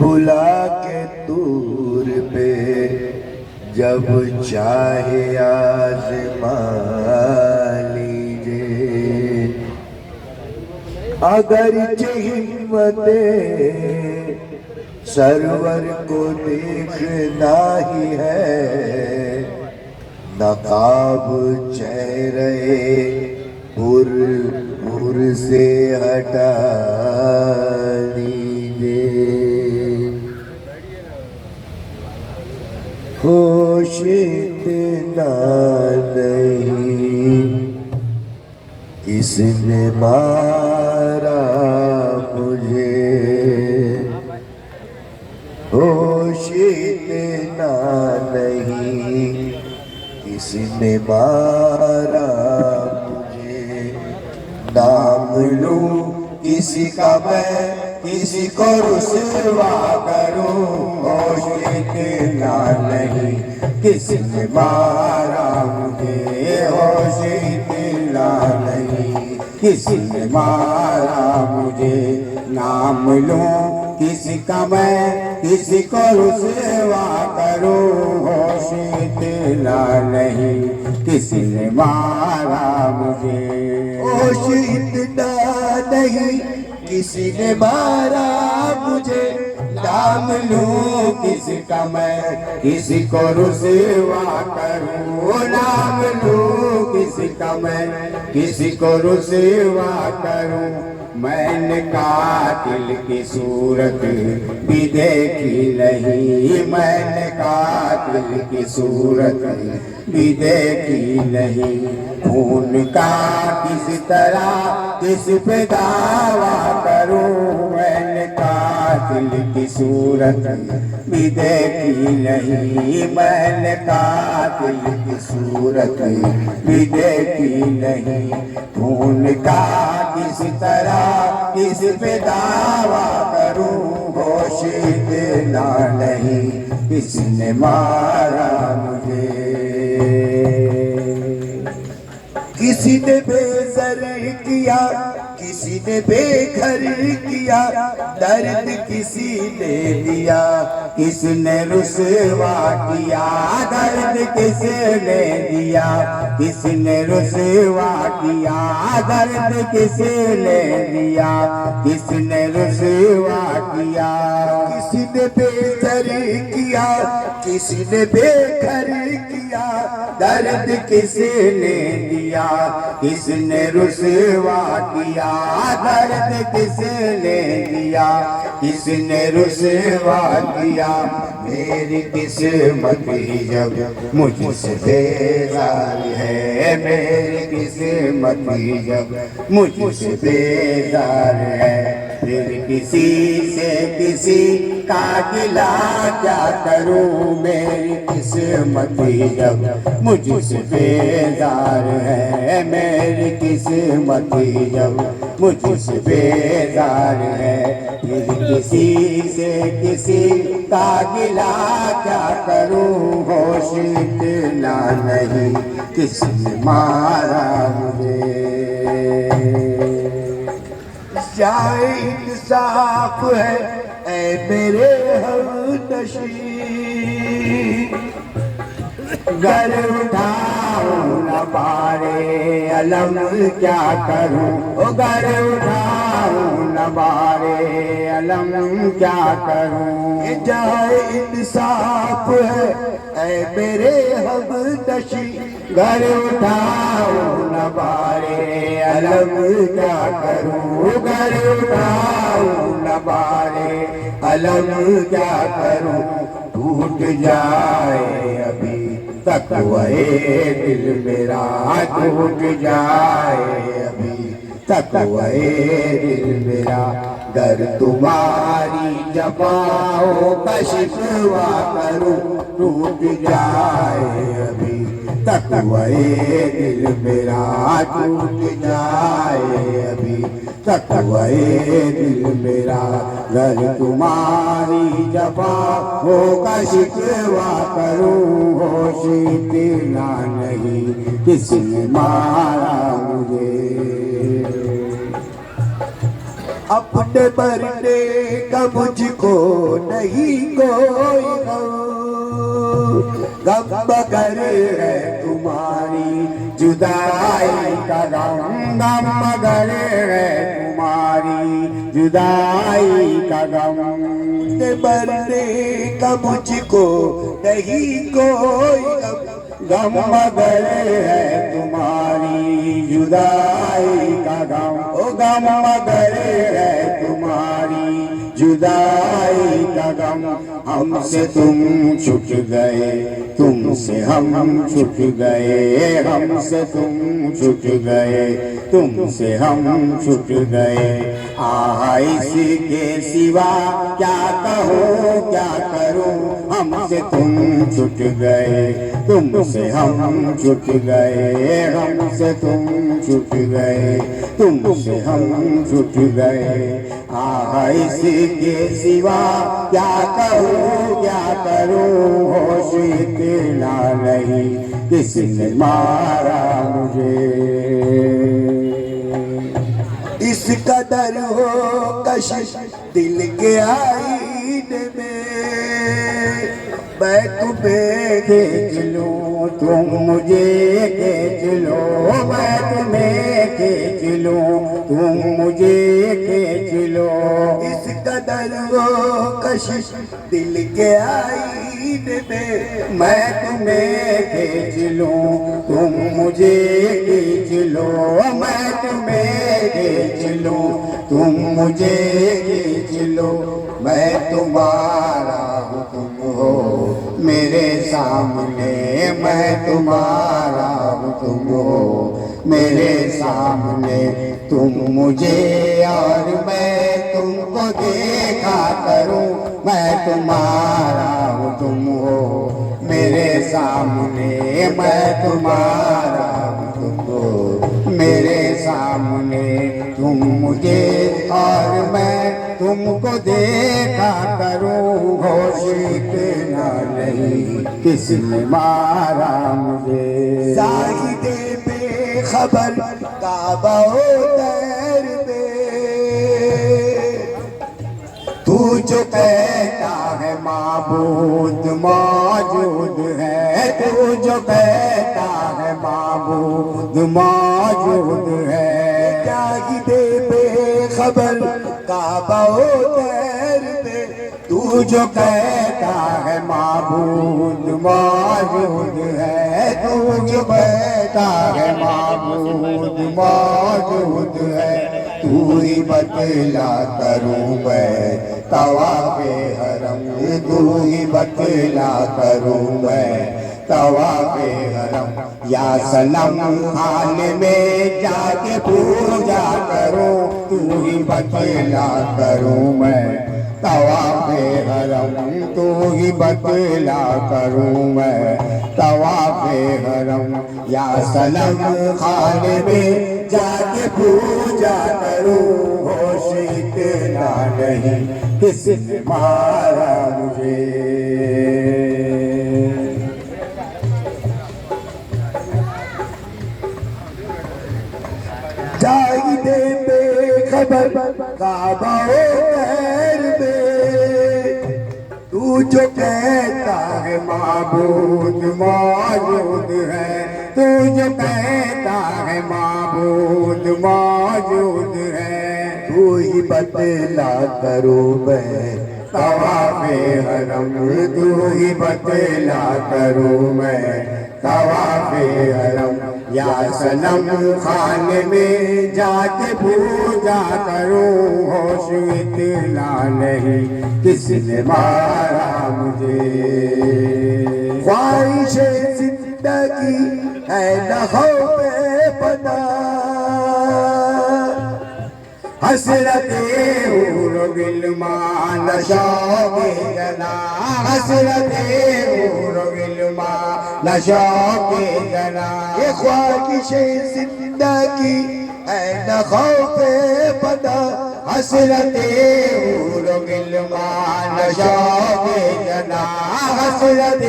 बुला के दूर पे जब चाहे आज़मा लीजिए। अगर हिम्मते सरवर को देखना ही है, नकाब चेहरे पुर से हटा लीजिए। होश इतना नहीं किसने मारा मुझे, होश इतना नहीं किसने मारा मुझे। नाम लूं किसी का मैं किसी को रुसवा करूं, होश इतना नहीं किसने मारा मुझे, होश इतना नहीं किसने मारा मुझे। नाम लूं किसी का मैं किसी को रुसवा करूं, होश इतना नहीं किसने मारा मुझे, होश इतना नहीं किसी ने मारा मुझे। नाम लूं किसका मैं किसी को रुसवा करूं, नाम लूं किसका मैं किसी को रुसवा करूं। मैंने कातिल की सूरत भी देखी नहीं, मैंने कातिल की सूरत भी देखी नहीं। खून का किस तरह किस पे दावा करूं, मैंने कातिल की सूरत भी देखी नहीं, मैंने कातिल की सूरत भी देखी नहीं। खून का किस तरह किस पे दावा करूं, होश इतना नहीं किसने मारा मुझे। किसी ने बेसर किया किसी ने बेघर किया, दर्द किसी ने दिया किसने रुसवा किया, दर्द किसने दिया किसने रुसवा किया, दर्द किसने दिया किसने रुसवा किया। किसी ने बेसर किया किसी ने बेघर किया, दर्द किसने दिया किसने रुसवा किया, दर्द किसने दिया किसने रुसवा किया। मेरी किस्मत ही जब मुझसे बेजार है, मेरी किस्मत ही जब मुझसे बेजार है। फिर किसी से किसी का गिला क्या करूं, मेरी किस्मत ही जब मुझसे बेजार है, मेरी किस्मत ही जब मुझसे बेजार है। फिर किसी से किसी का गिला क्या करूं, होश इतना नहीं किसने मारा मुझे। जाए इंसाफ है ऐ मेरे हमनशी, घर उठाऊं न बारे अलम क्या करूं, ओ घर उठाऊं न बारे अलम क्या करूं। जाए इंसाफ है ऐ मेरे हमनशी, घर उठाऊं न बारे अलम क्या करूं, घर उठाऊं न बारे अलम क्या करूं। टूट जाए अभी तक वही दिल मेरा, टूट जाए अभी तक वही दिल मेरा। गर तुम्हारी जफाओं का शिकवा करूं, टूट जाए अभी तक वही दिल मेरा, टूट जाए अभी तक वही दिल मेरा। गर तुम्हारी जफाओं का शिकवा करूं, होश इतना नहीं किसने मारा मुझे। अपने मरने का मुझको नहीं कोई गम मगर है तुम्हारी जुदाई का गम मगर है तुम्हारी जुदाई का गम मरने का मुझको नहीं कोई गम मगर है तुम्हारी जुदाई का गम ओ गम मगर है तुम्हारी जुदाई का गम हमसे तुम छूट गए तुमसे हम छूट गए हमसे तुम छूट गए तुमसे हम छूट गए आहा इसके सिवा क्या कहूँ क्या करूँ हमसे तुम छूट गए तुमसे हम छूट गए हमसे तुम छूट गए तुमसे हम छूट गए आहा इसके सिवा क्या कहूँ क्या करूँ होश इतना नहीं किसने मारा मुझे इस कदर हो कशिश दिल के आईने में मैं तुम्हें खींच लूँ तुम मुझे खींच लो मैं तुम्हें खींच लूँ तुम मुझे खींच लो इस कदर वो कशिश दिल के आईने में मैं तुम्हें खींच लूँ तुम मुझे खींच लो मैं तुम्हें खींच लूँ तुम मुझे खींच लो मैं तुम्हारा हूँ तुम हो मेरे सामने मैं तुम्हारा हूँ तुम हो मेरे सामने तुम मुझे और मैं तुमको देखा करूं मैं तुम्हारा हूँ तुम हो मेरे सामने मैं तुम्हारा हूँ तुम हो मेरे सामने तुम मुझे और मैं तुमको देखा करूं होश इतना नहीं किसने मारा मुझे जाहिदे बेखबर काबा तैर पे तू जो कहता है माबूद मौजूद है तू जो कहता है माबूद मौजूद है जाहिदे बेखबर काबा तैर पे तू जो कहता है माबूद मौजूद है तू जो कहता है माबूद मौजूद है तू ही बतला करूं मैं तवाफ़े हरम तू ही बतला करूं मैं तवाफ़े हरम या सनम हाल में जाके पूजा करूं तू ही बतला करूं मैं तवाफ़े हरम तू ही बतला करूं मैं तवाफ़े हरम या सनम हाल में जाके पूजा करूं होश इतना नहीं किसने मारा मुझे जाहिदे बेखबर काबा तैर में तू जो कहता है माबूद मौजूद है तू जो कहता है माबूद मौजूद है तू ही बतला करूं मैं तवाफ़े हरम तू ही बतला करूं मैं तवाफ़े हरम या सनम खाने में जाके पूजा करूं होश इतना नहीं किसने मारा मुझे ख्वाहिशे जिंदगी है न हो बेपना हसरते उर गिलमा नशौके जना हसरते उर गिलमा नशौके जना ये ख्वाहिशे जिंदगी है न खौफे पदा हसरते उर गिलमा नशौके जना जना हसरत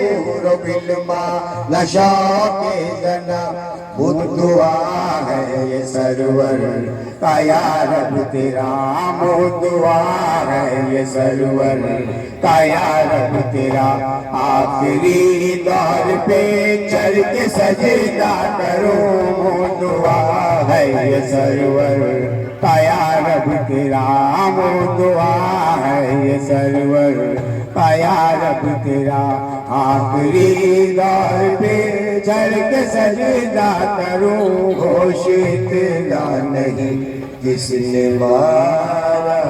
हूर बिलमा नशौक जना खुद दुआ है ये सरवर का या रब तेरा मोह दुआ है ये सरवर का या रब तेरा आखिरी दौर पे चल के सजदा करूं मोह दुआ है ये सरवर का या रब तेरा मोह दुआ है ये सरवर का या रब तेरा आखिरी दौर पे चल के सजदा करूं होश इतना नहीं किसने मारा